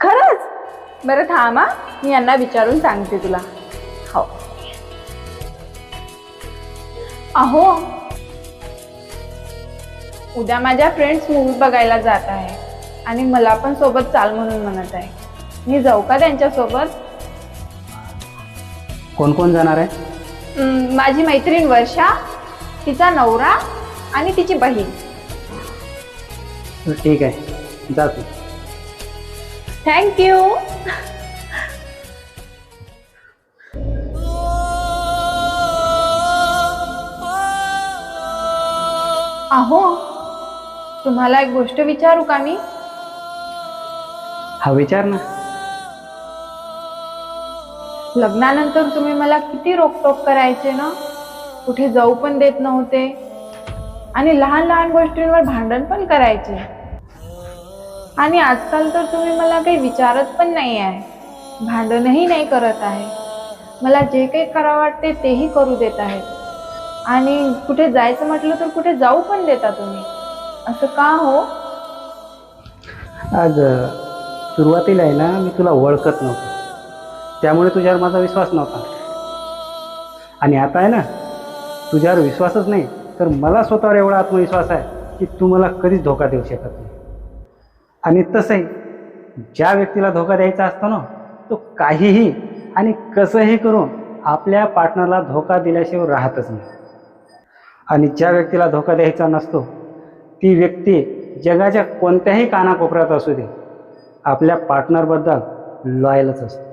खरंच? बरं थांबा, मी यांना विचारून सांगते तुला. हो. अहो, उद्या माझ्या फ्रेंड्स मूवी बघायला जात आहे आणि मला पण सोबत चाल म्हणून म्हणत आहे. मी जाऊ का त्यांच्यासोबत? कोण कोण जाणार आहे? माझी मैत्रीण वर्षा, तिचा नवरा आणि तिची बहीण. ठीक आहे, जा तू. थँक्यू. अहो, तुम्हाला एक गोष्ट विचारू का मी? हा, विचार ना. लग्नानंतर तुम्ही मला किती रोकटोक करायचे ना, कुठे जाऊ पण देत नव्हते आणि लहान लहान गोष्टींवर भांडण पण करायचे. आणि आजकाल तर तुम्ही मला काही विचारत पण नाही आहे, भांडणही नाही करत आहे. मला जे काही करावं वाटते तेही करू देत आहेत आणि कुठे जायचं म्हटलं तर कुठे जाऊ पण देता तुम्ही. असं का हो? आज सुरुवातीला आहे ना, मी तुला ओळखत नव्हतो, त्यामुळे तुझ्यावर माझा विश्वास नव्हता. आणि आता आहे ना, तुझ्यावर विश्वासच नाही तर मला स्वतःवर एवढा आत्मविश्वास आहे की तू मला कधीच धोका देऊ शकत नाही. आणि तसंही ज्या व्यक्तीला धोका द्यायचा असतो ना, तो काहीही आणि कसंही करून आपल्या पार्टनरला धोका दिल्याशिवाय राहतच नाही. आणि ज्या व्यक्तीला धोका द्यायचा नसतो ती व्यक्ती जगाच्या कोणत्याही कानाकोपऱ्यात असू दे, आपल्या पार्टनरबद्दल लॉयलच असते.